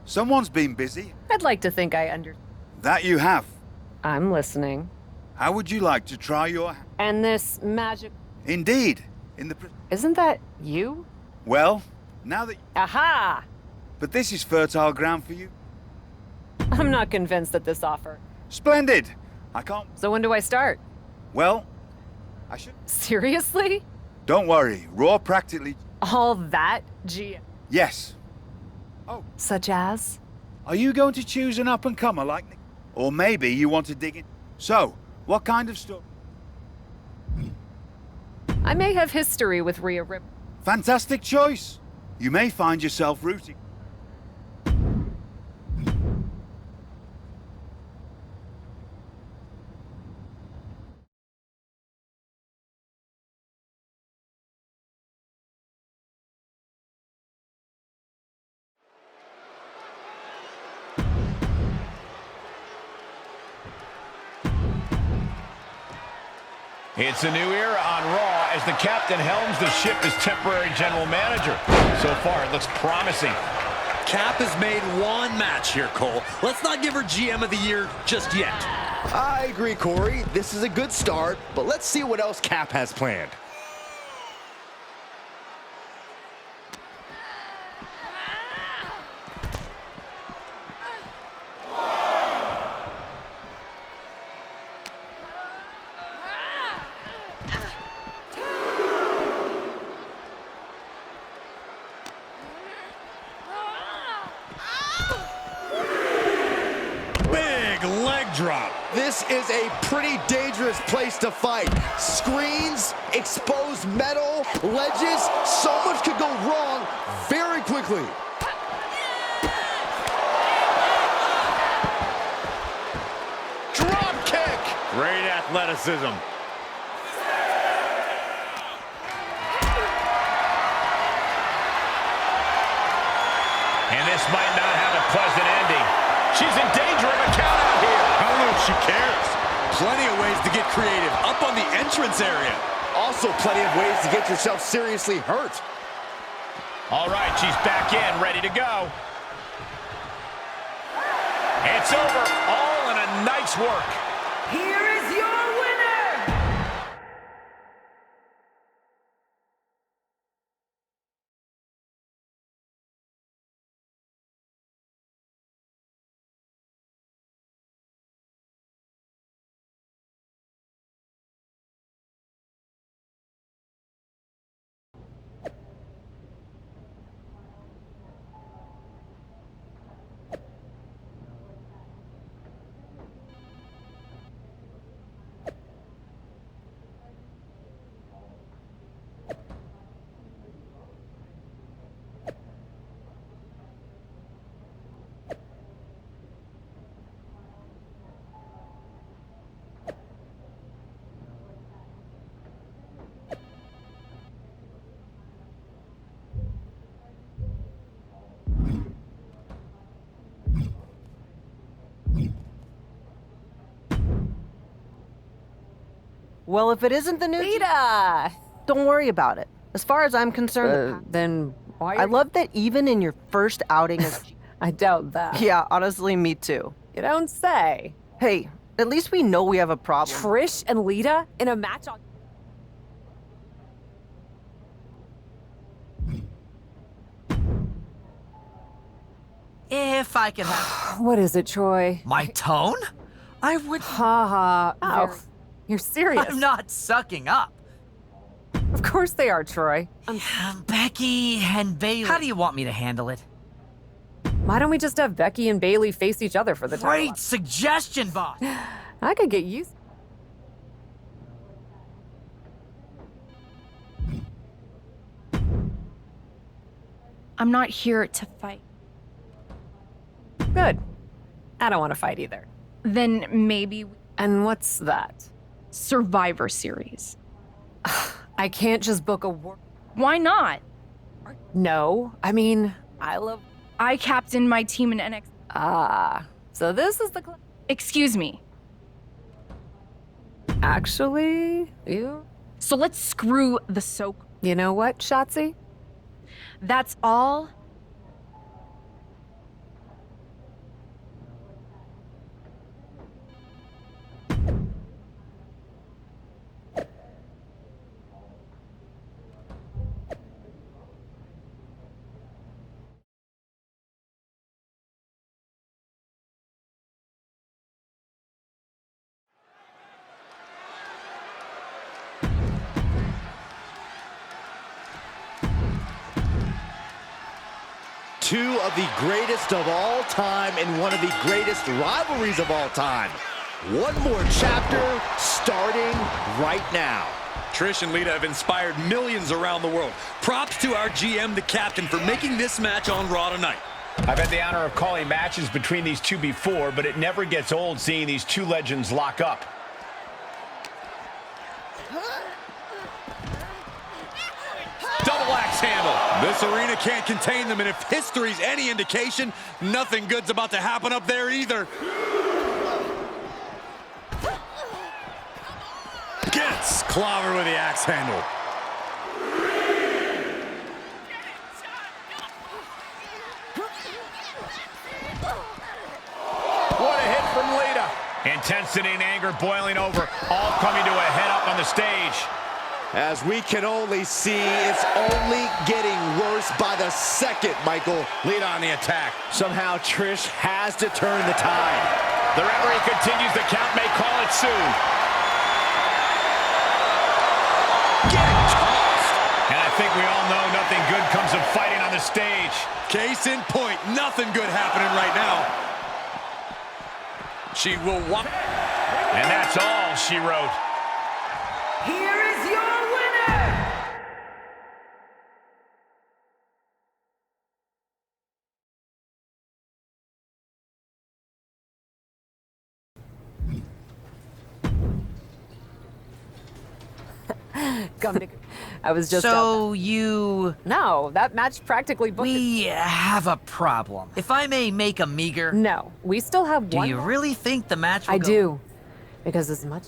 Someone's been busy. I'd like to think I That you have. I'm listening. How would you like to try your... And this magic... Indeed. Isn't that you? Well, now that... Aha! But this is fertile ground for you. I'm not convinced that this offer. Splendid! I can't... So when do I start? Well, I should... Seriously? Don't worry. Raw practically... All that? Yes. Oh. Such as? Are you going to choose an up-and-comer like Nick? Or maybe you want to dig in... So, what kind of story? I may have history with Rhea Ripley. Fantastic choice. You may find yourself rooting. It's a new era on Raw as the captain helms the ship as temporary general manager. So far, it looks promising. Cap has made one match here, Cole. Let's not give her GM of the Year just yet. I agree, Corey. This is a good start, but let's see what else Cap has planned. Drop. This is a pretty dangerous place to fight. Screens, exposed metal, ledges, so much could go wrong very quickly. Drop kick. Great athleticism. And this might not have a pleasant ending. She's in danger of a count out here. I don't know if she cares. Plenty of ways to get creative. Up on the entrance area. Also plenty of ways to get yourself seriously hurt. All right, she's back in, ready to go. It's over, all in a night's work. Here is your winner! Well, if it isn't the new... Lita! Don't worry about it. As far as I'm concerned... Then why I love that even in your first outing as... I doubt that. Yeah, honestly, me too. You don't say. Hey, at least we know we have a problem. Trish and Lita in a match on... If I could have... What is it, Troy? My tone? I would... Ha ha. Oh, you're serious. I'm not sucking up. Of course they are, Troy. Becky and Bayley. How do you want me to handle it? Why don't we just have Becky and Bayley face each other for the title? Great suggestion, boss. I could get used. I'm not here to fight. Good. I don't want to fight either. Then maybe And what's that? Survivor Series. I can't just book a war. Why not? No, I mean, I love... I captained my team in NXT. Ah, so this is the... Excuse me. Actually, So let's screw the soak. You know what, Shotzi? That's all two of the greatest of all time in one of the greatest rivalries of all time. One more chapter starting right now. Trish and Lita have inspired millions around the world. Props to our GM, the captain, for making this match on Raw tonight. I've had the honor of calling matches between these two before, but it never gets old seeing these two legends lock up. Double axe handle. This arena can't contain them, and if history's any indication, nothing good's about to happen up there either. Gets clobbered with the axe handle. What a hit from Lita. Intensity and anger boiling over, all coming to a head up on the stage. As we can only see, it's only getting worse by the second, Michael. Lita on the attack. Somehow Trish has to turn the tide. The referee continues, the count may call it soon. Get tossed. And I think we all know nothing good comes of fighting on the stage. Case in point, nothing good happening right now. She will walk. And that's all she wrote. Here is your winner! I was just So you... No, that match practically booked. We have a problem. If I may make a meager... No, we still have Do one. you really think the match will I go... do. Because as much...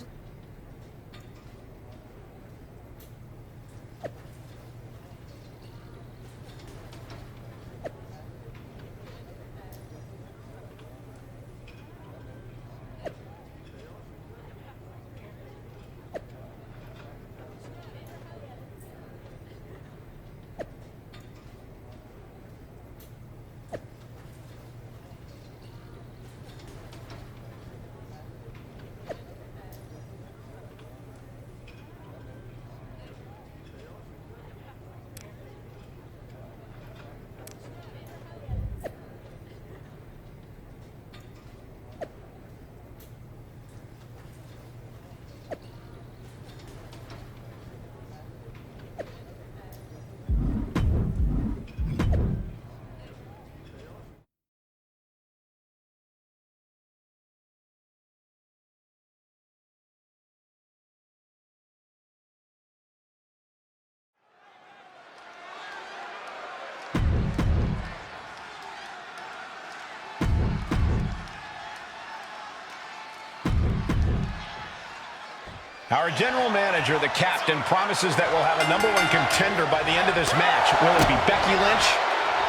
Our general manager, the captain, promises that we'll have a #1 contender by the end of this match. Will it be Becky Lynch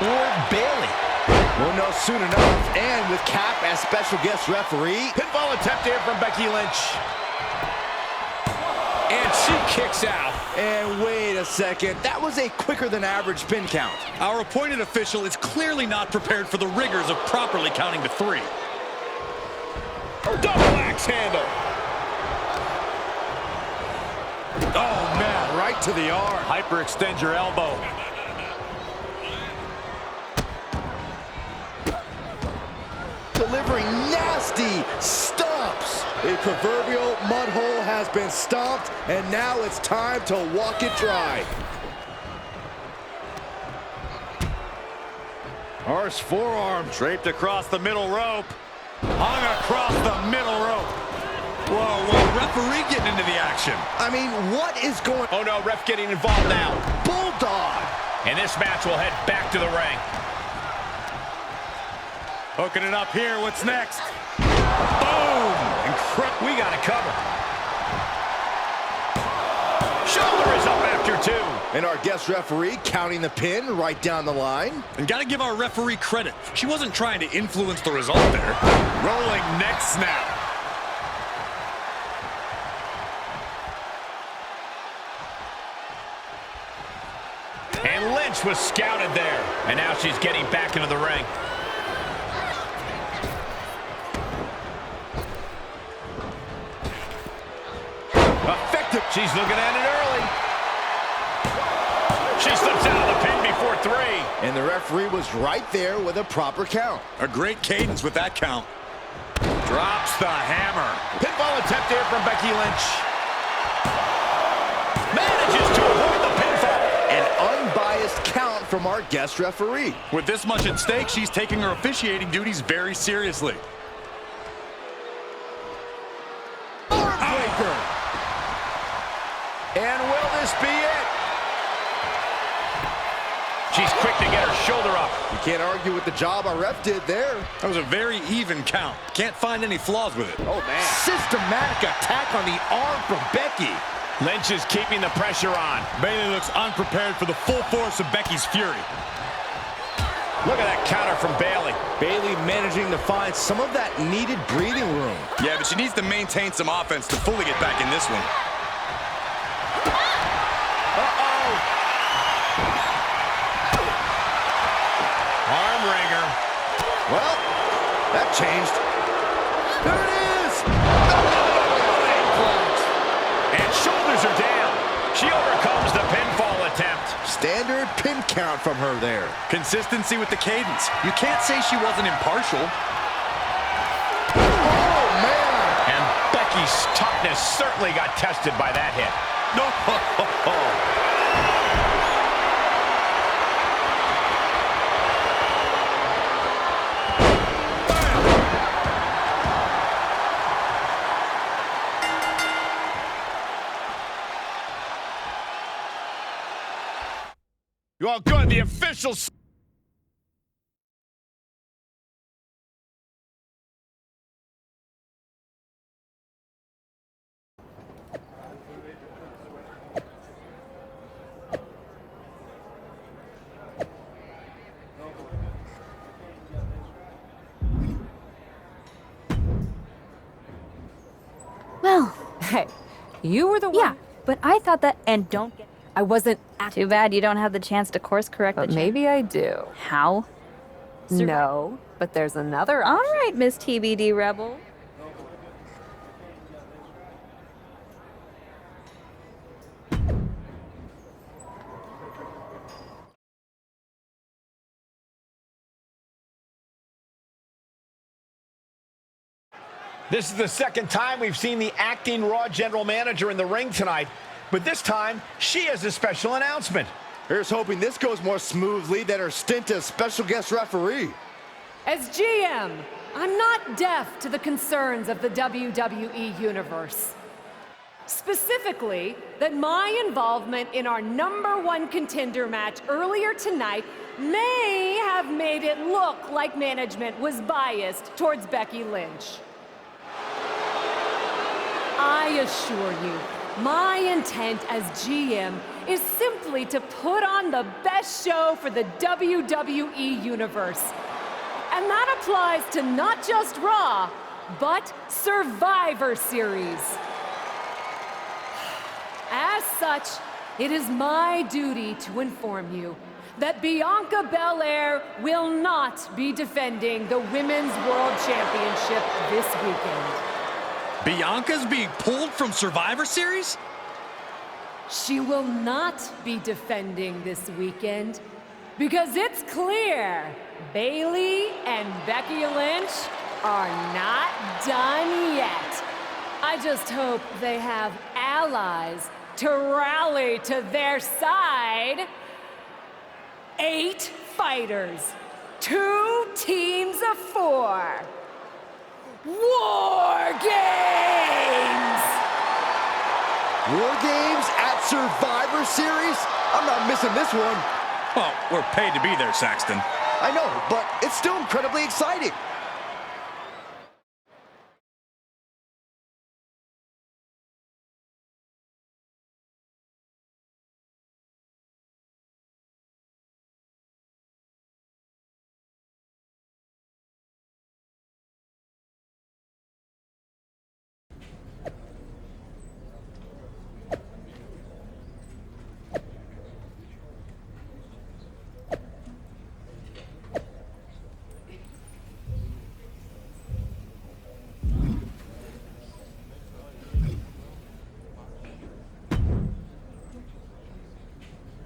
or Bayley? We'll know soon enough. And with Cap as special guest referee. Pinfall attempt here from Becky Lynch. And she kicks out. And wait a second, that was a quicker than average pin count. Our appointed official is clearly not prepared for the rigors of properly counting to 3. Double axe handle. Oh man, right to the arm. Hyperextend your elbow. Delivering nasty stomps. A proverbial mud hole has been stomped, and now it's time to walk it dry. Horse forearm draped across the middle rope. Hung across the middle rope. Whoa, referee getting into the action. I mean, what is going... Oh no, ref getting involved now. Bulldog! And this match will head back to the ring. Hooking it up here, what's next? Boom! We got a cover. Shoulder is up after 2. And our guest referee counting the pin right down the line. And gotta give our referee credit. She wasn't trying to influence the result there. Rolling neck snap. And Lynch was scouted there. And now she's getting back into the ring. Effective. She's looking at it early. She slips out of the pin before three. And the referee was right there with a proper count. A great cadence with that count. Drops the hammer. Pinfall attempt here from Becky Lynch. Manages to avoid the pinfall. An unbiased count from our guest referee. With this much at stake, she's taking her officiating duties very seriously. Breaker. And will this be it? She's quick to get her shoulder up. You can't argue with the job our ref did there. That was a very even count. Can't find any flaws with it. Oh, man. Systematic attack on the arm from Becky. Lynch is keeping the pressure on. Bayley looks unprepared for the full force of Becky's fury. Look at that counter from Bayley. Bayley managing to find some of that needed breathing room. Yeah, but she needs to maintain some offense to fully get back in this one. Uh-oh. Arm wringer. Well, that changed. There it is! And shoulders are down. She overcomes the pinfall attempt. Standard pin count from her there. Consistency with the cadence. You can't say she wasn't impartial. Oh, man! And Becky's toughness certainly got tested by that hit. No. Well, good. The officials. Well, Hey, you were the one. yeah, but I thought that. And don't get. I wasn't. Too bad you don't have the chance to course correct But the maybe I do. How? No, but there's another All option. right, Miss TBD Rebel. This is the second time we've seen the acting Raw general manager in the ring tonight, but this time she has a special announcement. Here's hoping this goes more smoothly than her stint as special guest referee. As GM, I'm not deaf to the concerns of the WWE Universe. Specifically, that my involvement in our #1 contender match earlier tonight may have made it look like management was biased towards Becky Lynch. I assure you, my intent as GM is simply to put on the best show for the WWE Universe. And that applies to not just Raw, but Survivor Series. As such, it is my duty to inform you that Bianca Belair will not be defending the Women's World Championship this weekend. Bianca's being pulled from Survivor Series? She will not be defending this weekend because it's clear Bayley and Becky Lynch are not done yet. I just hope they have allies to rally to their side. 8 fighters, 2 teams of 4. War Games! War Games at Survivor Series? I'm not missing this one. Well, we're paid to be there, Saxton. I know, but it's still incredibly exciting.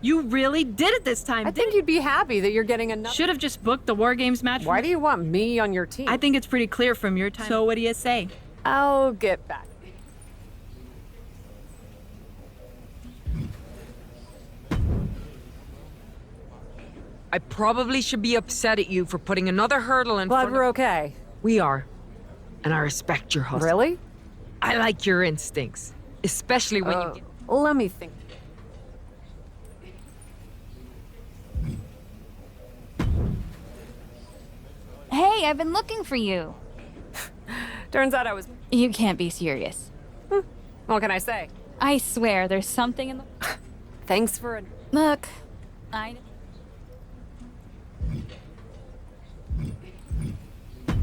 You really did it this time. I think you'd be happy that you're getting another. Should have just booked the War Games match. Why do you want me on your team? I think it's pretty clear from your time. So what do you say? I'll get back. I probably should be upset at you for putting another hurdle in Glad front we're of... okay. We are. And I respect your hustle. Really? I like your instincts. Especially when you get... Let me think. Hey, I've been looking for you. Turns out I was... You can't be serious. What can I say? I swear, there's something in the... Thanks for a... Look, I...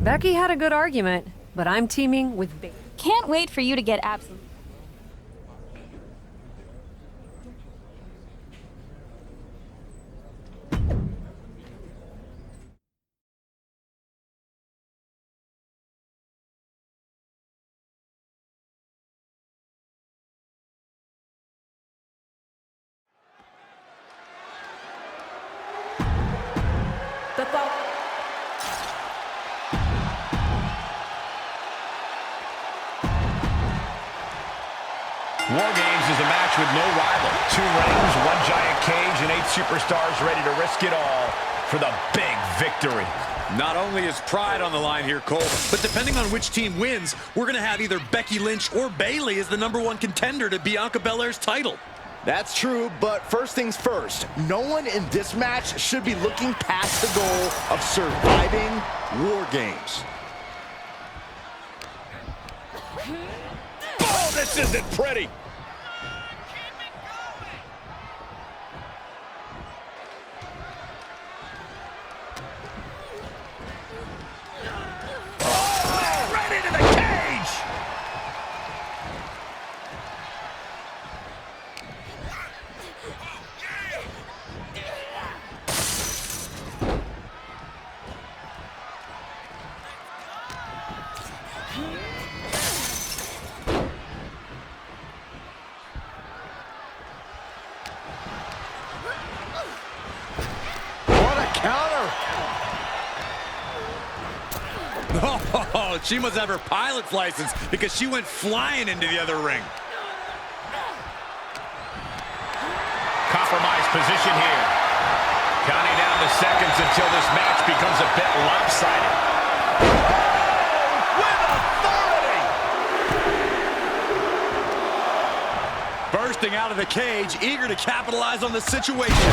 Becky had a good argument, but I'm teaming with Big. Can't wait for you to get absolute. The thought... War Games is a match with no rival. 2 rings, 1 giant cage, and 8 superstars ready to risk it all for the big victory. Not only is pride on the line here, Cole, but depending on which team wins, we're going to have either Becky Lynch or Bayley as the #1 contender to Bianca Belair's title. That's true, but first things first, no one in this match should be looking past the goal of surviving War Games. Oh, this isn't pretty. Oh, right into the cage. Oh, she must have her pilot's license because she went flying into the other ring. Compromised position here. Counting down the seconds until this match becomes a bit lopsided. With authority! Bursting out of the cage, eager to capitalize on the situation.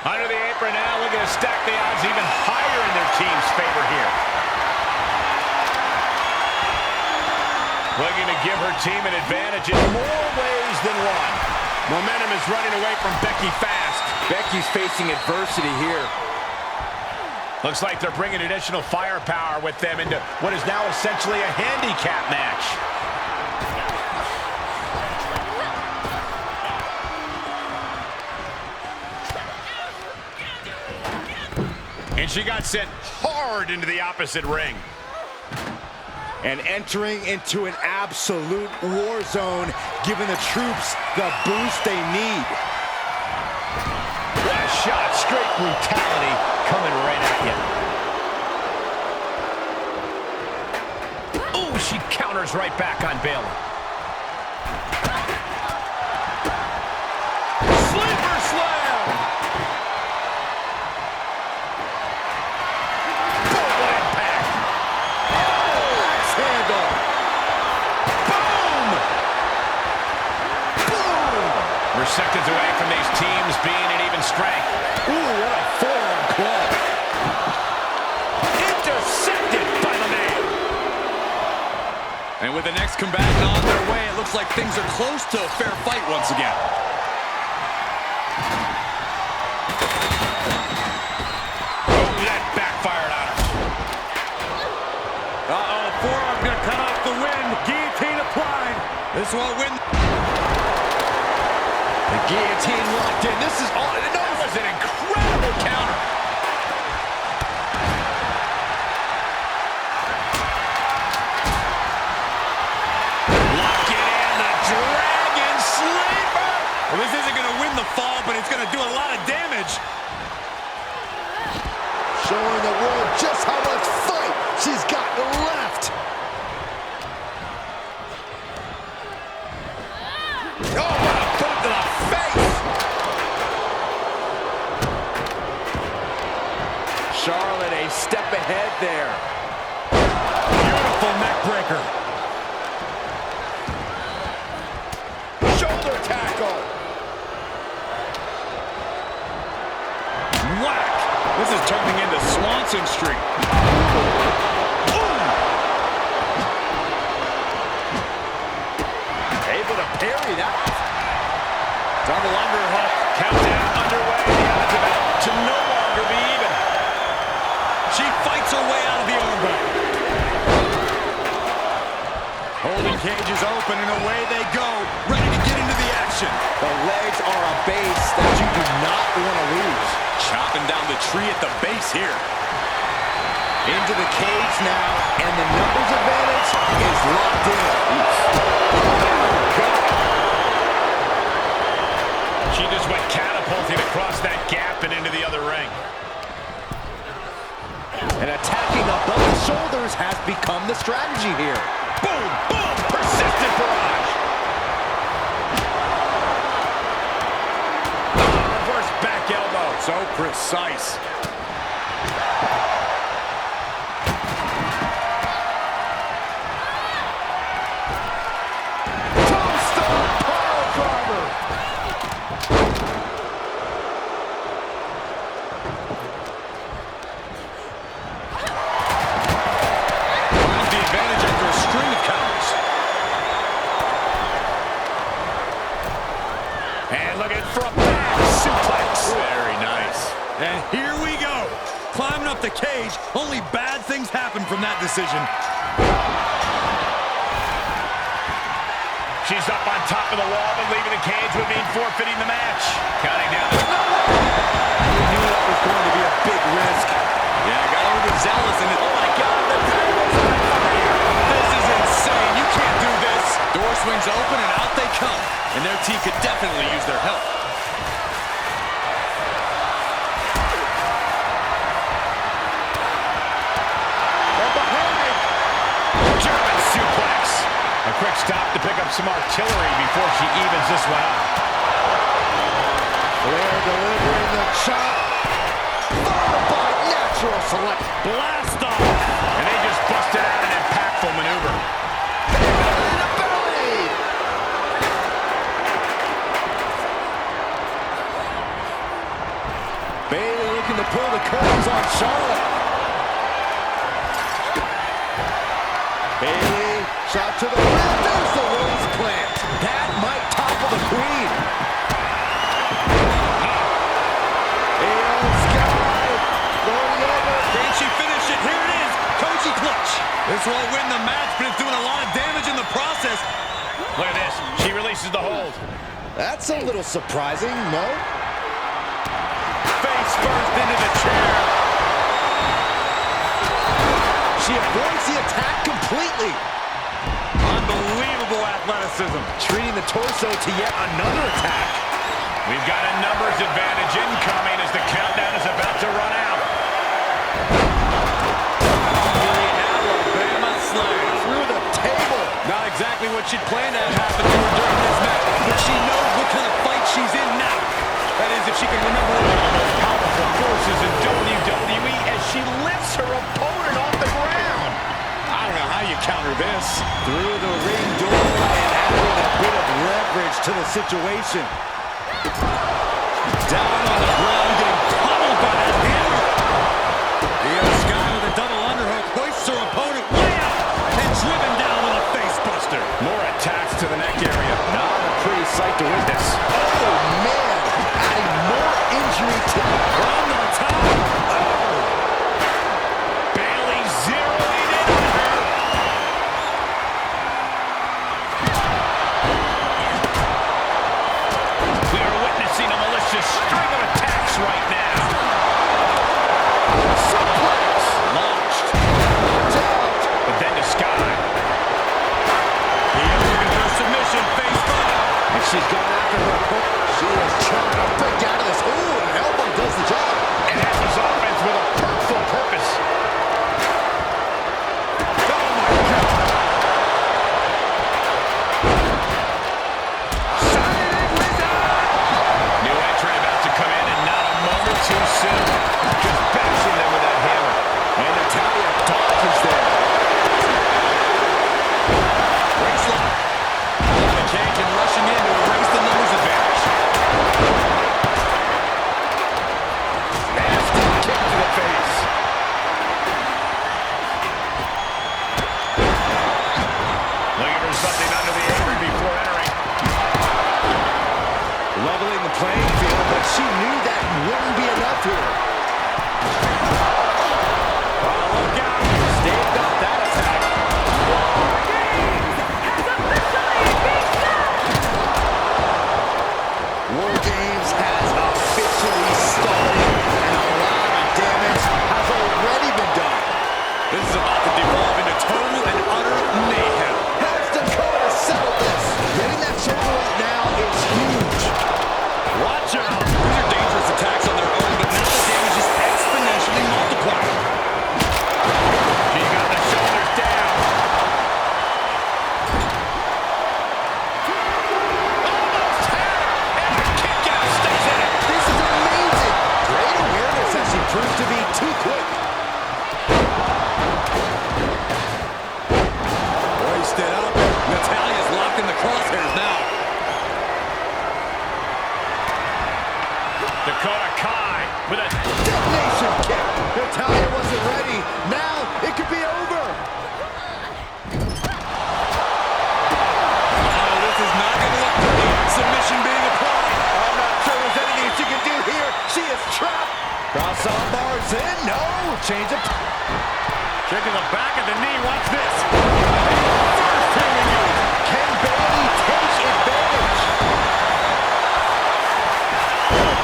Under the apron now, looking to stack the odds even higher in their team's favor here. Looking to give her team an advantage in more ways than one. Momentum is running away from Becky fast. Becky's facing adversity here. Looks like they're bringing additional firepower with them into what is now essentially a handicap match. And she got sent hard into the opposite ring. And entering into an absolute war zone, giving the troops the boost they need. What a shot, straight brutality coming right at you. Ooh, she counters right back on Bayley. Sleeper slam! Full impact! Oh, axe handle! Boom! Boom! We're seconds away from these teams being in even strength. Ooh, what a forearm club! Intercepted by the man! And with the next combatant on their way, it looks like things are close to a fair fight once again. Oh, that backfired on her. Uh-oh, forearm gonna cut off the wind. Guillotine applied. This won't win. The guillotine locked in. This is all. That was an incredible counter. Lock it in, the drag. Charlotte a step ahead there. Beautiful neck breaker. Shoulder tackle. Whack. This is turning into Swanson Street. Ooh. Able to parry that. Double underhook. Countdown underway. The odds of it to no longer be even. She fights her way out of the armbar. Holding cage is open and away they go. Ready to get into the action. The legs are a base that you do not want to lose. Chopping down the tree at the base here. Into the cage now, and the numbers advantage is locked in. She just went catapulting across that gap and into the other ring. And attacking above the shoulders has become the strategy here. Boom, boom, persistent barrage. Reverse back elbow. So precise. Tombstone pile driver. The advantage after a string of counters. And looking for a back suplex. Very nice. And here we go. Climbing up the cage. Only bad things happen from that decision. She's up on top of the wall, but leaving the cage would mean forfeiting the match. Counting down. You knew that was going to be a big risk. Yeah, I got a little zealous in it. Oh my God, the title's on fire. This is insane. You can't do this. Door swings open and out they come. And their team could definitely use their help. German suplex. A quick stop to pick up some artillery before she evens this one up. Flair delivering the chop. Followed by natural select. Blast off. And they just busted out an impactful maneuver. Belly to belly. Bayley looking to pull the curtains on Charlotte. Bayley, shot to the left. There's the rose plant. That might topple the queen. Io Sky going over. Can she finish it? Here it is. Koji clutch. This won't win the match, but it's doing a lot of damage in the process. Look at this. She releases the hold. That's a little surprising, no? Face first into the chair. She avoids the attack completely. Unbelievable athleticism. Treating the torso to yet another attack. We've got a numbers advantage incoming as the countdown is about to run out. The Alabama slam. Through the table. Not exactly what she'd planned to have happen to her during this match, but she knows what kind of fight she's in now. That is, if she can remember one of the most powerful forces in WWE as she lifts her opponent off the ground. I don't know how you counter this. Through the ring door and adding a bit of leverage to the situation. Down on the ground, getting pummeled by that hammer. Io Sky with a double underhook hoists her opponent way up and driven down with a face buster. More attacks to the neck area. Not a pretty sight to witness. Oh, man. Adding more injury to the From the top. Bayley zeroing in on her. We are witnessing a malicious string of attacks right with a detonation kick. Natalia wasn't ready. Now it could be over. Oh, this is not going to look pretty. Submission being applied. I'm not sure there's anything she can do here. She is trapped. Cross on bars in. No. Change of... kick in the back of the knee. Watch this. First here we go. Can Bayley take advantage?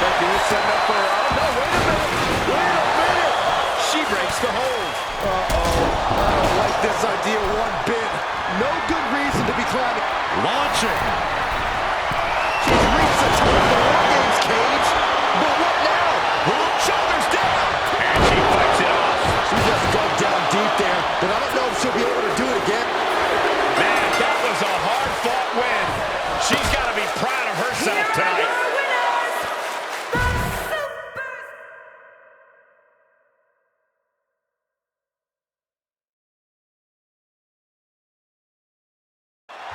Becky is setting up for her. Oh, no, wait a minute. Wait a minute. She breaks the hold. Uh-oh. I don't like this idea one bit. No good reason to be climbing. Launching. She's reached the top of the War Games cage. But what now? Shoulders down. And she fights it off. She just dug down deep there, but I don't know if she'll be able to do it again. Man, that was a hard-fought win. She's got to be proud of herself tonight.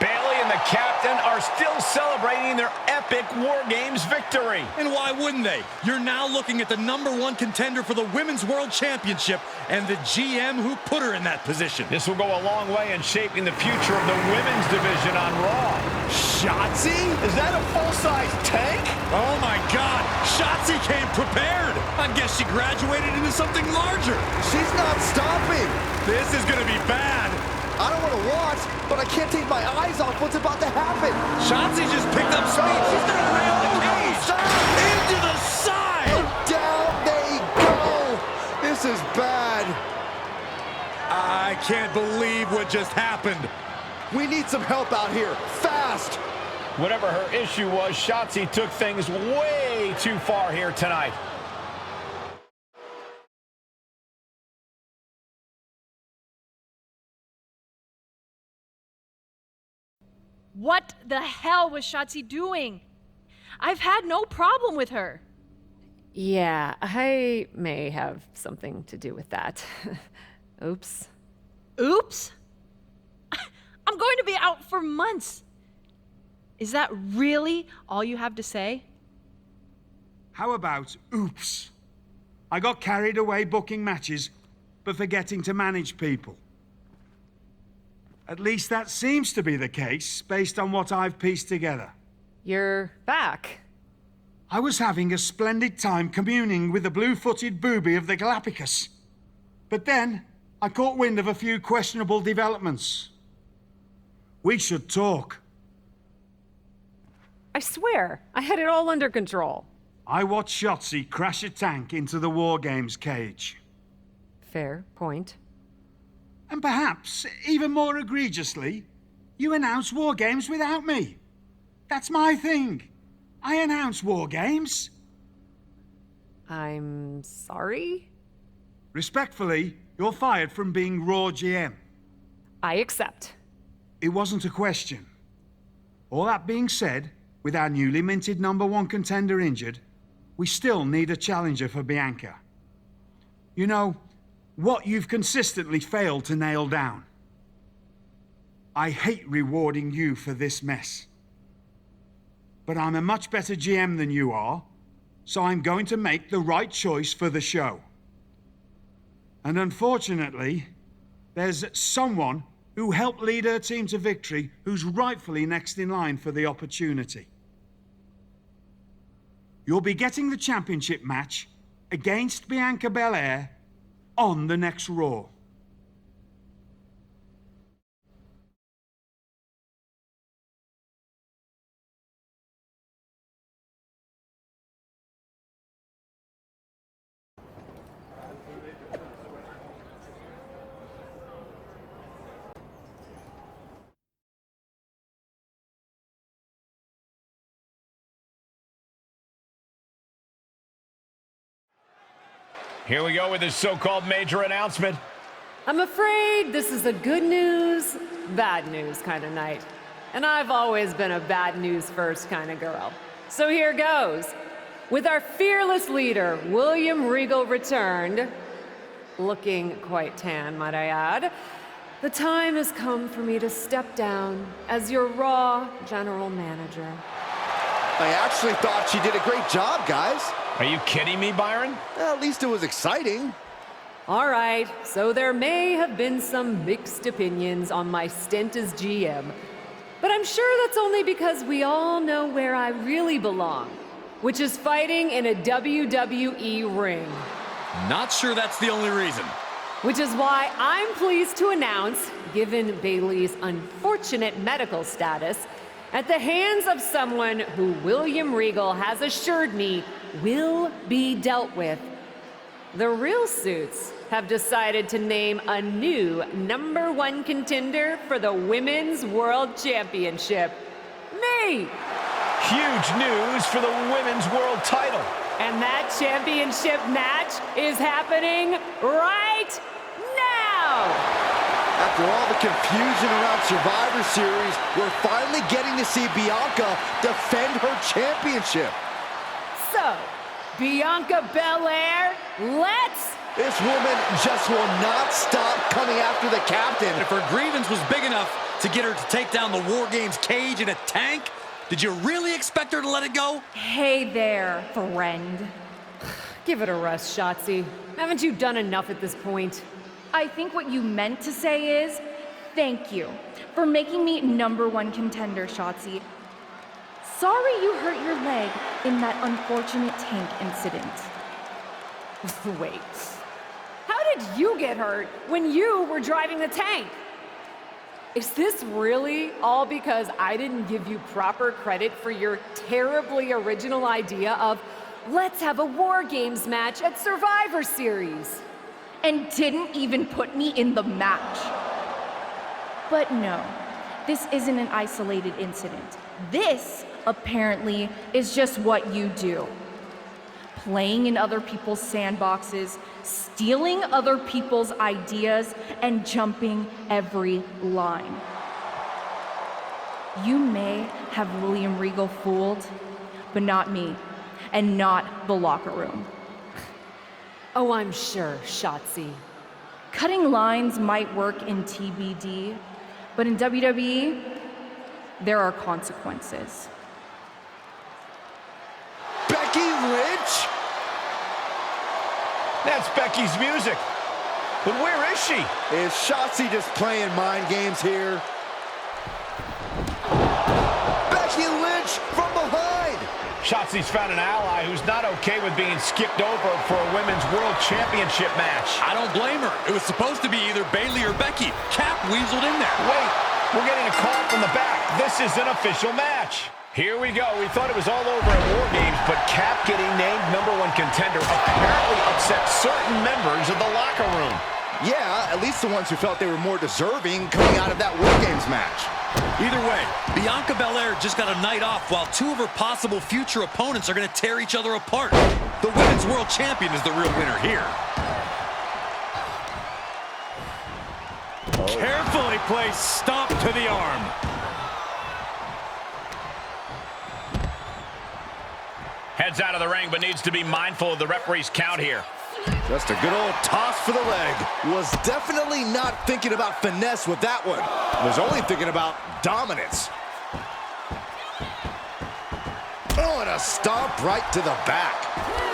Bayley and the captain are still celebrating their epic War Games victory. And why wouldn't they? You're now looking at the #1 contender for the Women's World Championship and the GM who put her in that position. This will go a long way in shaping the future of the women's division on Raw. Shotzi? Is that a full-size tank? Oh my God, Shotzi came prepared. I guess she graduated into something larger. She's not stopping. This is gonna be bad. I don't want to watch, but I can't take my eyes off what's about to happen. Shotzi just picked up speed. She's gonna rail the cage. Into the side. And down they go. This is bad. I can't believe what just happened. We need some help out here, fast. Whatever her issue was, Shotzi took things way too far here tonight. What the hell was Shotzi doing? I've had no problem with her. Yeah, I may have something to do with that. Oops. Oops? I'm going to be out for months. Is that really all you have to say? How about oops? I got carried away booking matches, but forgetting to manage people. At least that seems to be the case, based on what I've pieced together. You're back. I was having a splendid time communing with the blue-footed booby of the Galapagos. But then, I caught wind of a few questionable developments. We should talk. I swear, I had it all under control. I watched Shotzi crash a tank into the War Games cage. Fair point. And perhaps, even more egregiously, you announce War Games without me. That's my thing. I announce War Games. I'm sorry? Respectfully, you're fired from being Raw GM. I accept. It wasn't a question. All that being said, with our newly minted #1 contender injured, we still need a challenger for Bianca. You know, what you've consistently failed to nail down. I hate rewarding you for this mess. But I'm a much better GM than you are, so I'm going to make the right choice for the show. And unfortunately, there's someone who helped lead her team to victory who's rightfully next in line for the opportunity. You'll be getting the championship match against Bianca Belair on the next Raw. Here we go with this so-called major announcement. I'm afraid this is a good news, bad news kind of night. And I've always been a bad news first kind of girl. So here goes. With our fearless leader, William Regal returned, looking quite tan, might I add, the time has come for me to step down as your Raw general manager. I actually thought she did a great job, guys. Are you kidding me, Byron? At least it was exciting. All right, so there may have been some mixed opinions on my stint as GM, but I'm sure that's only because we all know where I really belong, which is fighting in a WWE ring. Not sure that's the only reason. Which is why I'm pleased to announce, given Bayley's unfortunate medical status, at the hands of someone who William Regal has assured me will be dealt with, the Real Suits have decided to name a new #1 contender for the Women's World Championship. Me! Huge news for the Women's World title. And that championship match is happening right now! After all the confusion around Survivor Series, we're finally getting to see Bianca defend her championship. So, Bianca Belair, let's... This woman just will not stop coming after the captain. If her grievance was big enough to get her to take down the War Games cage in a tank, did you really expect her to let it go? Hey there, friend. Give it a rest, Shotzi. Haven't you done enough at this point? I think what you meant to say is, thank you for making me #1 contender, Shotzi. Sorry you hurt your leg in that unfortunate tank incident. Wait. How did you get hurt when you were driving the tank? Is this really all because I didn't give you proper credit for your terribly original idea of let's have a War Games match at Survivor Series? And didn't even put me in the match. But no, this isn't an isolated incident. This, apparently, is just what you do. Playing in other people's sandboxes, stealing other people's ideas, and jumping every line. You may have William Regal fooled, but not me, and not the locker room. Oh, I'm sure, Shotzi. Cutting lines might work in TBD, but in WWE, there are consequences. Becky Lynch? That's Becky's music. But where is she? Is Shotzi just playing mind games here? Becky Lynch from behind! Shotzi's found an ally who's not okay with being skipped over for a Women's World Championship match. I don't blame her. It was supposed to be either Bayley or Becky. Cap weaseled in there. Wait, we're getting a call from the back. This is an official match. Here we go. We thought it was all over at War Games, but Cap getting named #1 contender apparently upset certain members of the locker room. Yeah, at least the ones who felt they were more deserving coming out of that War Games match. Either way, Bianca Belair just got a night off while two of her possible future opponents are going to tear each other apart. The Women's World Champion is the real winner here. Carefully placed stomp to the arm. Heads out of the ring, but needs to be mindful of the referee's count here. Just a good old toss for the leg. Was definitely not thinking about finesse with that one. Was only thinking about dominance. Oh, and a stomp right to the back.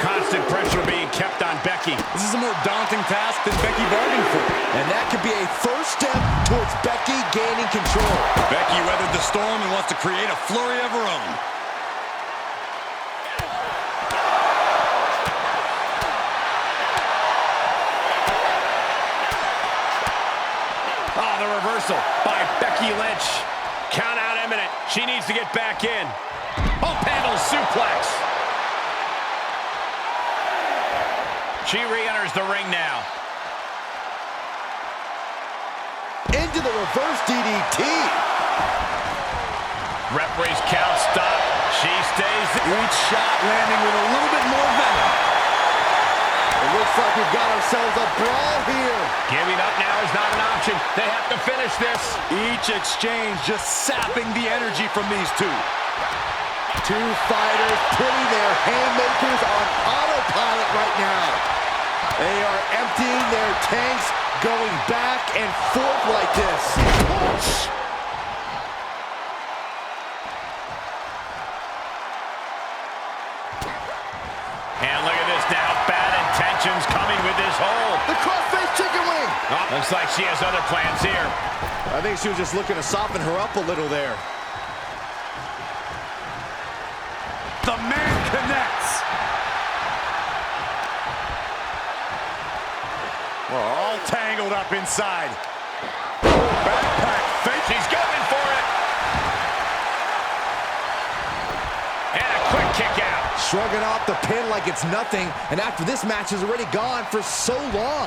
Constant pressure being kept on Becky. This is a more daunting task than Becky bargained for. And that could be a first step towards Becky gaining control. Becky weathered the storm and wants to create a flurry of her own. The reversal by Becky Lynch. Count out imminent. She needs to get back in. Oh, handle suplex. She re-enters the ring now. Into the reverse DDT. Referee's count stop. She stays. Each shot landing with a little bit more venom. It looks like we've got ourselves a brawl here. Giving up now is not an option. They have to finish this. Each exchange just sapping the energy from these two. Two fighters putting their haymakers on autopilot right now. They are emptying their tanks, going back and forth like this. Fortune's coming with this hold. The crossface chicken wing. Oh, looks like she has other plans here. I think she was just looking to soften her up a little there. The man connects. We're all tangled up inside. Backpack fake. She's going for it. And a quick kick out. Shrugging off the pin like it's nothing, and after this match is already gone for so long.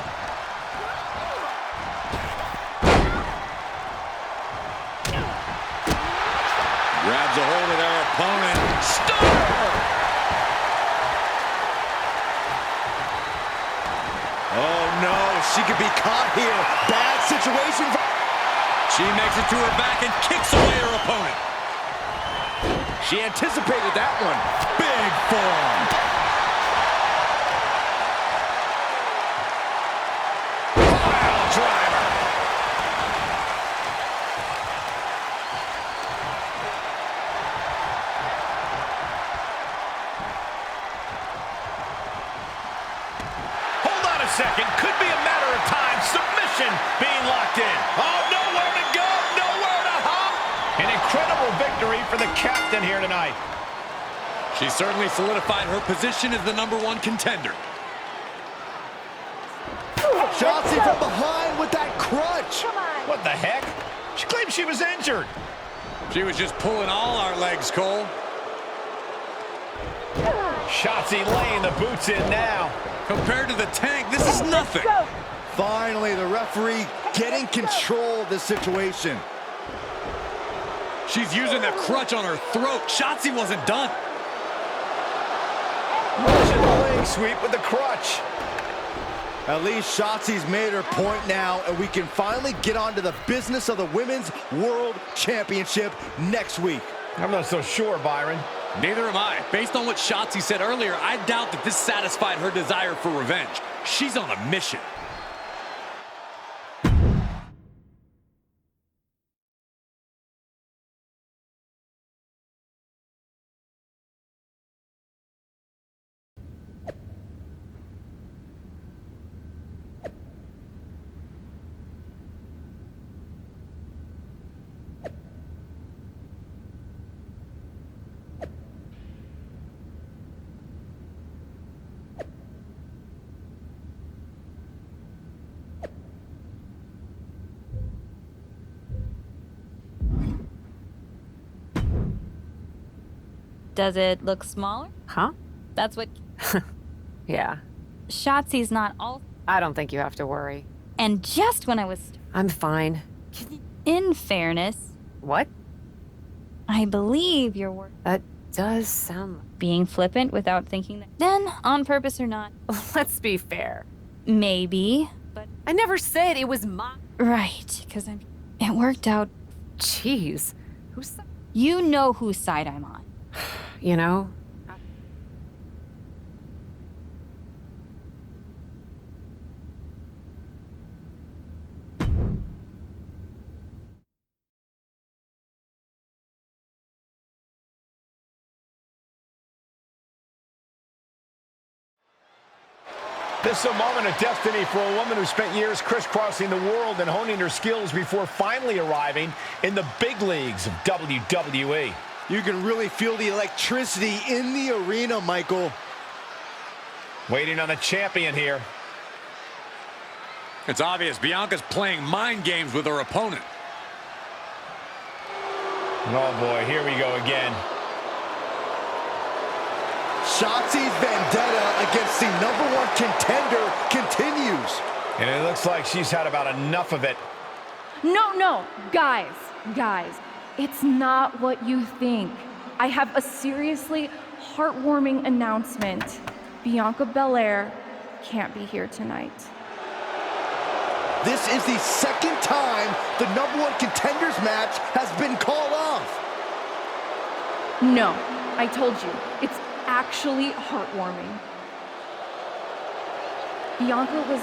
Grabs a hold of their opponent. Stunner! Oh no, she could be caught here. Bad situation. She makes it to her back and kicks away her opponent. She anticipated that one. Big form. Pile driver. Hold on a second. Could be a matter of time. Submission being locked in. Oh, nowhere to go. Nowhere to hop. An incredible victory for the captain here tonight. She certainly solidified her position as the #1 contender. Shotzi from behind with that crutch. What the heck? She claimed she was injured. She was just pulling all our legs, Cole. Shotzi laying the boots in now. Compared to the Tank, this is nothing. Finally, the referee getting control of this situation. She's using the crutch on her throat. Shotzi wasn't done. Russian leg sweep with the crutch. At least Shotzi's made her point now, and we can finally get on to the business of the Women's World Championship next week. I'm not so sure, Byron. Neither am I. Based on what Shotzi said earlier, I doubt that this satisfied her desire for revenge. She's on a mission. Does it look smaller? Huh? That's what... Yeah. Shotzi's not all... I don't think you have to worry. And just when I was... I'm fine. In fairness... What? I believe your word... That does sound... Being flippant without thinking that... Then, on purpose or not... Let's be fair. Maybe, but... I never said it was my... Right, because it worked out... Jeez. You know whose side I'm on. You know? This is a moment of destiny for a woman who spent years crisscrossing the world and honing her skills before finally arriving in the big leagues of WWE. You can really feel the electricity in the arena, Michael. Waiting on the champion here. It's obvious Bianca's playing mind games with her opponent. Oh boy, here we go again. Shotzi's vendetta against the #1 contender continues. And it looks like she's had about enough of it. No, guys, it's not what you think. I have a seriously heartwarming announcement. Bianca Belair can't be here tonight. This is the second time the #1 contenders match has been called off. No, I told you, it's actually heartwarming. Bianca was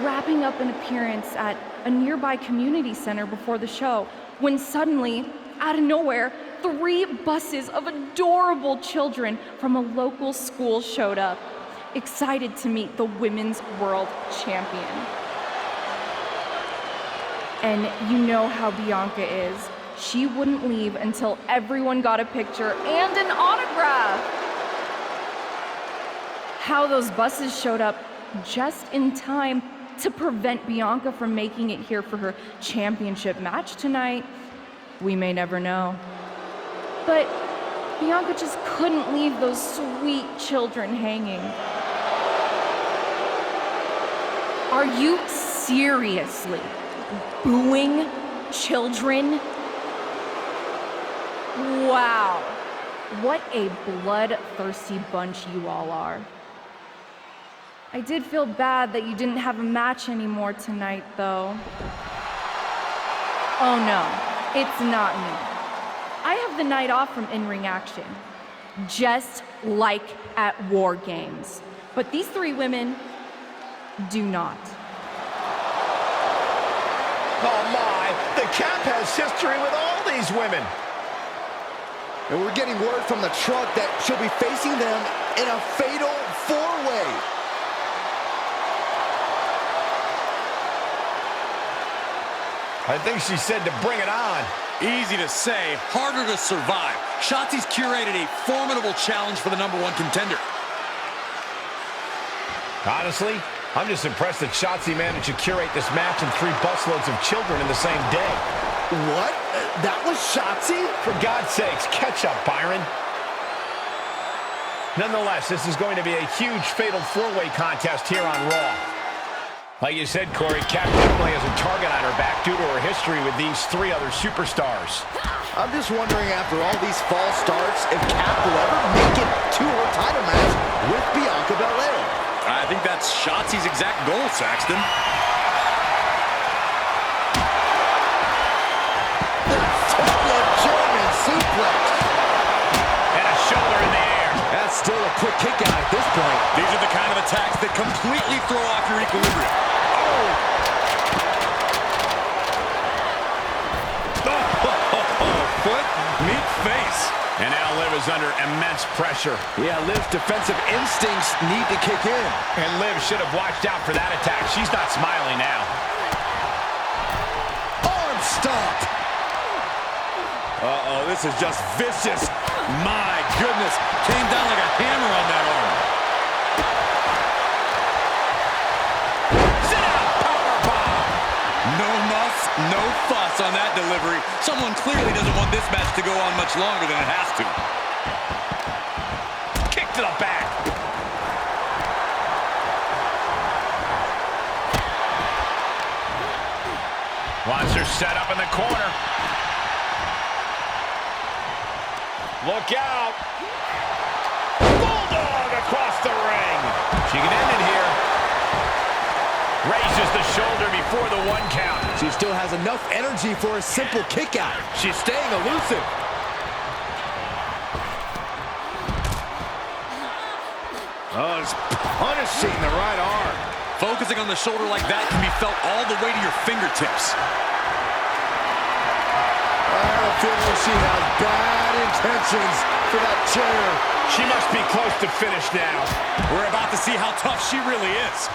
wrapping up an appearance at a nearby community center before the show when suddenly, out of nowhere, 3 buses of adorable children from a local school showed up. excited to meet the Women's World Champion. And you know how Bianca is. She wouldn't leave until everyone got a picture and an autograph. How those buses showed up just in time to prevent Bianca from making it here for her championship match tonight, we may never know. But Bianca just couldn't leave those sweet children hanging. Are you seriously booing children? Wow, what a bloodthirsty bunch you all are. I did feel bad that you didn't have a match anymore tonight, though. Oh no, it's not me. I have the night off from in-ring action, just like at War Games. But these three women do not. Oh my, the Cap has history with all these women. And we're getting word from the truck that she'll be facing them in a fatal four-way. I think she said to bring it on. Easy to say, harder to survive. Shotzi's curated a formidable challenge for the #1 contender. Honestly, I'm just impressed that Shotzi managed to curate this match and 3 busloads of children in the same day. What? That was Shotzi? For God's sakes, catch up, Byron. Nonetheless, this is going to be a huge fatal 4-way contest here on Raw. Like you said, Corey, Kat definitely has a target on her back due to her history with these 3 other superstars. I'm just wondering, after all these false starts, if Kat will ever make it to her title match with Bianca Belair. I think that's Shotzi's exact goal, Saxton. The German suplex. And a shoulder in the air. That's still a quick kick out at this point. These are the kind of attacks that completely throw off your equilibrium. Foot, meet face. And now Liv is under immense pressure. Yeah, Liv's defensive instincts need to kick in. And Liv should have watched out for that attack. She's not smiling now. Arm stomp. Uh-oh, this is just vicious. My goodness, came down like a hammer on that arm. No muss, no fuss on that delivery. Someone clearly doesn't want this match to go on much longer than it has to. Kick to the back. Wants her set up in the corner. Look out. Bulldog across the ring. She can end it here. Raises the shoulder before the 1 count. She still has enough energy for a simple kick out. She's staying elusive. Oh, it's punishing the right arm. Focusing on the shoulder like that can be felt all the way to your fingertips. I have a feeling she has bad intentions for that chair. She must be close to finish now. We're about to see how tough she really is.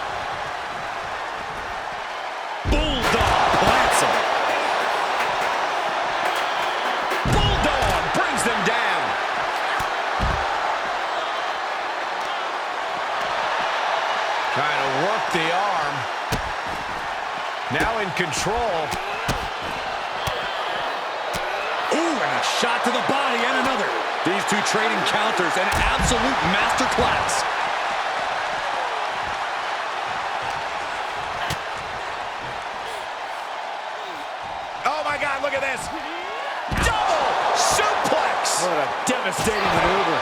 Bulldog plants him. Bulldog brings them down. Trying to work the arm. Now in control. Ooh, and a shot to the body and another. These two trading counters, an absolute masterclass. Oh my God, look at this. Double suplex. What a devastating maneuver.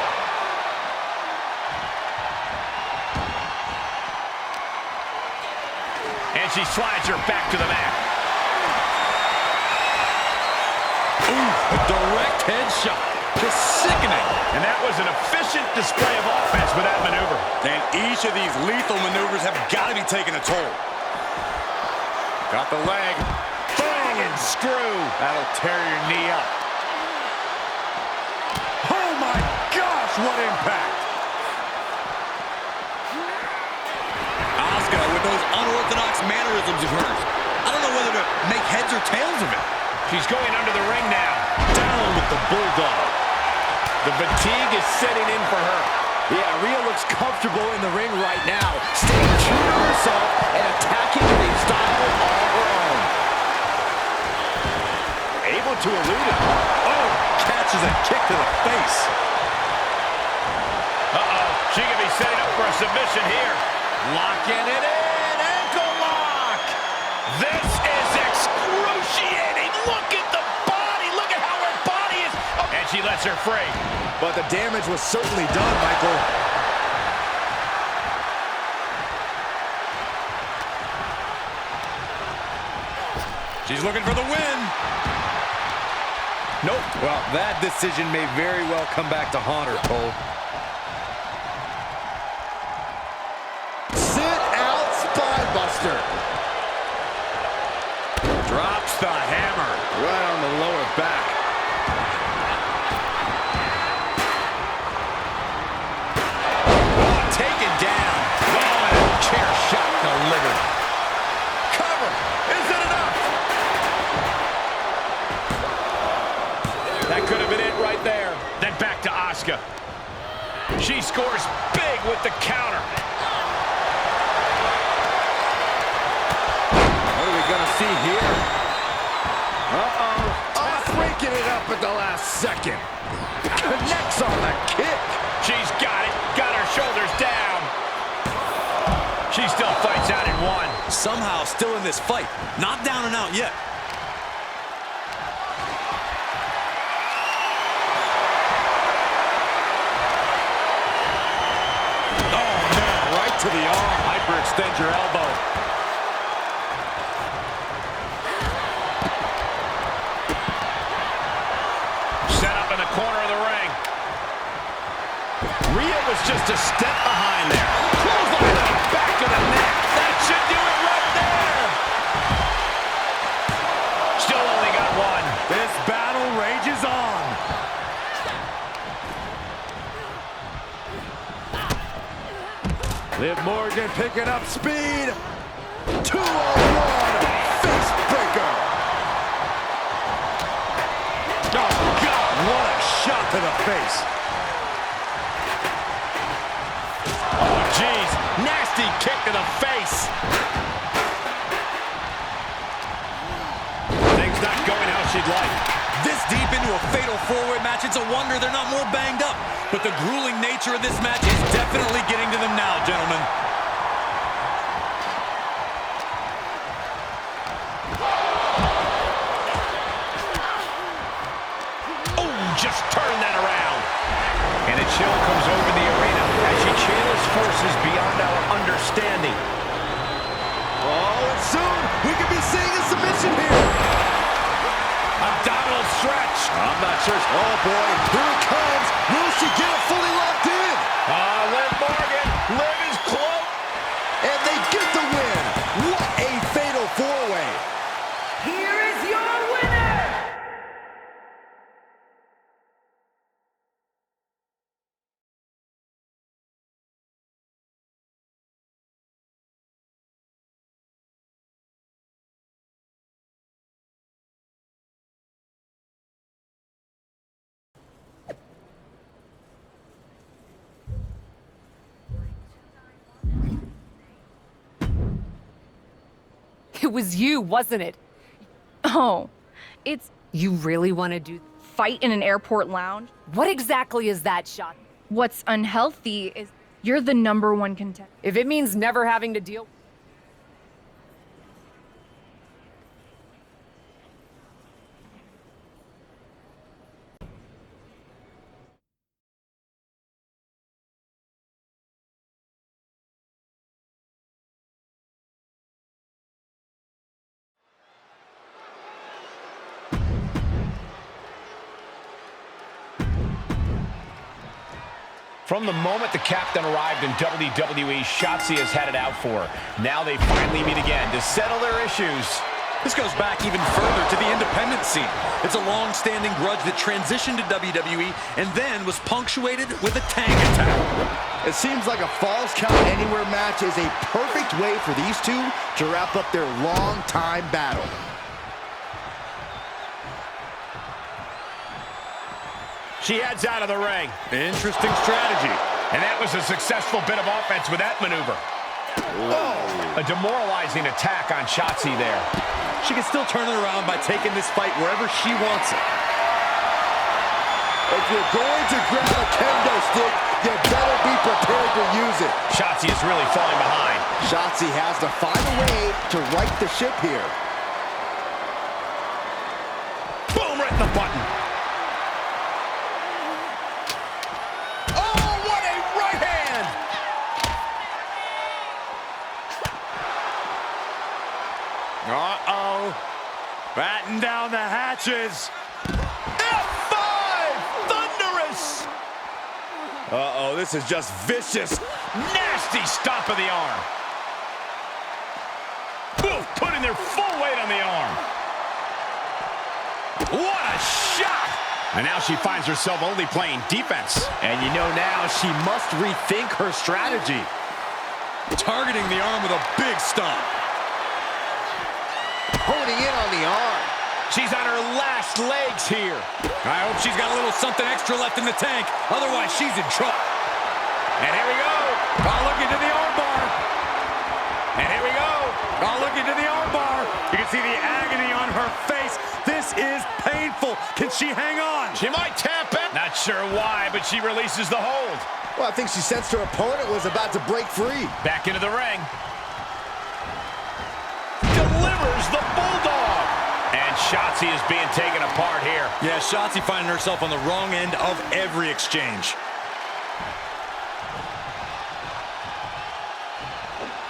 And she slides her back to the mat. Ooh, a direct headshot. Just sickening. And that was an efficient display of offense with that maneuver. And each of these lethal maneuvers have got to be taking a toll. Got the leg. Bang and screw. That'll tear your knee up. Oh my gosh, what impact. mannerisms of hers. I don't know whether to make heads or tails of it. She's going under the ring now. Down with the bulldog. The fatigue is setting in for her. Yeah, Rhea looks comfortable in the ring right now, staying true to herself and attacking with a style all her own. Able to elude it. Oh, catches a kick to the face. Uh-oh, she could be setting up for a submission here. Locking it in, ankle lock. This is excruciating. Look at the body. Look at how her body is. Oh, and she lets her free. But the damage was certainly done, Michael. She's looking for the win. Nope. Well, that decision may very well come back to haunt her, Cole. Sit out, spinebuster. Drops the hammer. Right on the lower back. Taken down. Oh, and a chair shot delivered. Cover. Is it enough? That could have been it right there. Then back to Asuka. She scores big with the counter. What are we going to see here? Uh-oh. Oh, breaking it up at the last second. Connects on the kick. She's got it. Got her shoulders down. She still fights out in one. Somehow still in this fight. Not down and out yet. Oh, man. Right to the arm. Hyperextend your elbow. Set up in the corner of the ring. Rhea was just a step behind there. Clothesline to the back of the neck. That should do it right there. Still only got one. This battle rages on. Liv Morgan picking up speed. 2-on-1 face breaker. Oh, God, what a shot to the face. Oh, jeez. Nasty kick to the face. Things not going how she'd like. This deep into a fatal four-way match, it's a wonder they're not more banged up. But the grueling nature of this match is definitely getting to them now, gentlemen. Oh, just turn that around. And a chill comes over the arena as she channels forces beyond our understanding. Oh, and soon we could be seeing a submission here. Abdominal stretch. I'm not sure. Oh, boy. Here it comes. Will she get it fully locked in? Liv Morgan. Liv is close. And they get the win. What a fatal four-way. Here is your winner! It was you, wasn't it? Oh, it's You really want to do... fight in an airport lounge. What exactly is that, shot? What's unhealthy is you're the #1 contender. If it means never having to deal... From the moment the captain arrived in WWE, Shotzi has had it out for her. Now they finally meet again to settle their issues. This goes back even further to the independent scene. It's a long-standing grudge that transitioned to WWE and then was punctuated with a tank attack. It seems like a Falls Count Anywhere match is a perfect way for these two to wrap up their long-time battle. She heads out of the ring. Interesting strategy. And that was a successful bit of offense with that maneuver. Oh, a demoralizing attack on Shotzi there. She can still turn it around by taking this fight wherever she wants it. If you're going to grab a kendo stick, you better be prepared to use it. Shotzi is really falling behind. Shotzi has to find a way to right the ship here. Boom, right in the button. Oh, what a right hand! Uh-oh. Batten down the hatches. F5! Thunderous! Uh-oh, this is just vicious. Nasty stomp of the arm. Boom, putting their full weight on the arm. What a shot! And now she finds herself only playing defense. And you know now she must rethink her strategy. Targeting the arm with a big stomp. Honing in on the arm. She's on her last legs here. I hope she's got a little something extra left in the tank. Otherwise, she's in trouble. And here we go. Oh, look into the armbar. And here we go. Oh, look into the armbar. You can see the agony on her face. This is painful. Can she hang on? She might tap out. Not sure why, but she releases the hold. Well, I think she sensed her opponent was about to break free. Back into the ring. Delivers the Bulldog. And Shotzi is being taken apart here. Yeah, Shotzi finding herself on the wrong end of every exchange.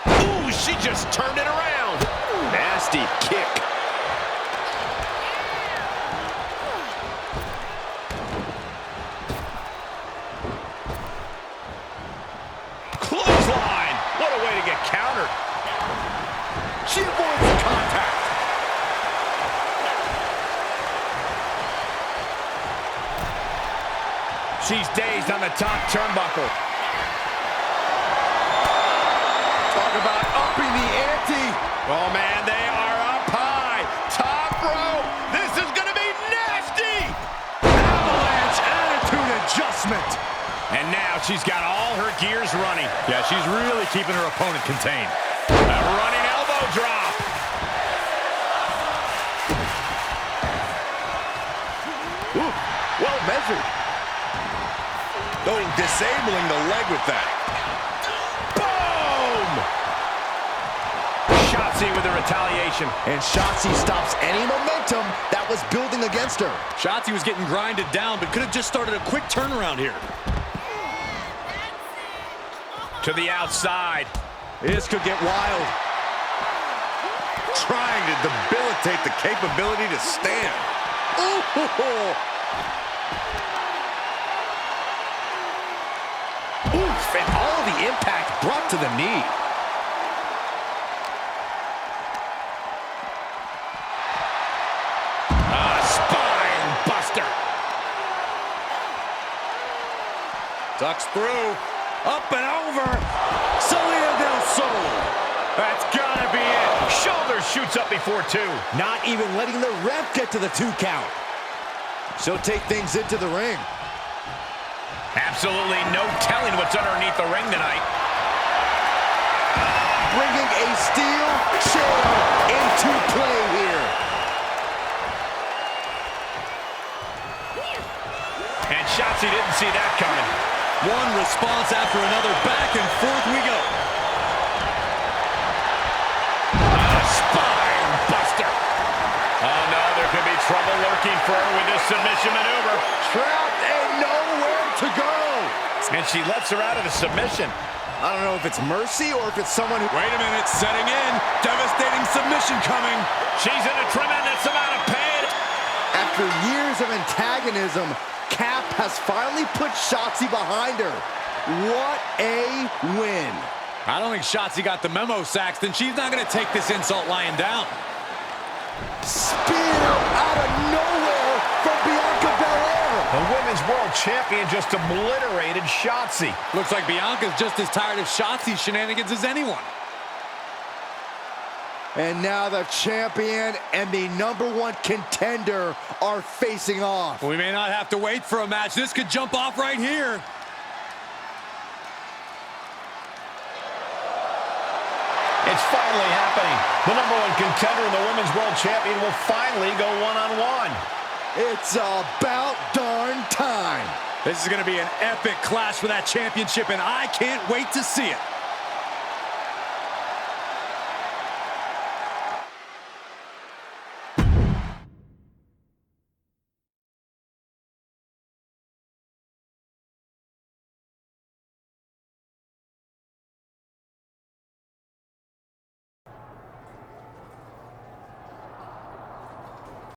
Ooh, she just turned it around. Nasty kick. Clothesline. What a way to get countered. She avoids the contact. She's dazed on the top turnbuckle. Talk about upping the ante. Oh, man, they are up high. Top rope. This is going to be nasty. Avalanche attitude adjustment. And now she's got all her gears running. Yeah, she's really keeping her opponent contained. A running elbow drop. Ooh, well measured. Oh, disabling the leg with that. Boom! Shotzi with the retaliation. And Shotzi stops any momentum that was building against her. Shotzi was getting grinded down, but could have just started a quick turnaround here. To the outside. This could get wild. Trying to debilitate the capability to stand. Ooh. Oof, and all the impact brought to the knee. A spine buster. Ducks through. Up and over. Salida del Sol. That's gotta be it. Shoulder shoots up before two. Not even letting the ref get to the 2 count. She'll take things into the ring. Absolutely no telling what's underneath the ring tonight. Bringing a steel chair into play here. And Shotzi didn't see that coming. One response after another. Back and forth we go. A spine buster. Oh no, there could be trouble lurking for her with this submission maneuver. Trapped and nowhere to go. And she lets her out of the submission. I don't know if it's mercy or if it's someone who... Wait a minute, setting in. Devastating submission coming. She's in a tremendous amount of pain. After years of antagonism, Cap has finally put Shotzi behind her. What a win. I don't think Shotzi got the memo, Saxton. She's not going to take this insult lying down. Spear out of nowhere from Bianca Belair. The Women's World Champion just obliterated Shotzi. Looks like Bianca's just as tired of Shotzi's shenanigans as anyone. And now the champion and the #1 contender are facing off. We may not have to wait for a match. This could jump off right here. It's finally happening. The #1 contender and the Women's World Champion will finally go one-on-one. It's about darn time. This is going to be an epic clash for that championship, and I can't wait to see it.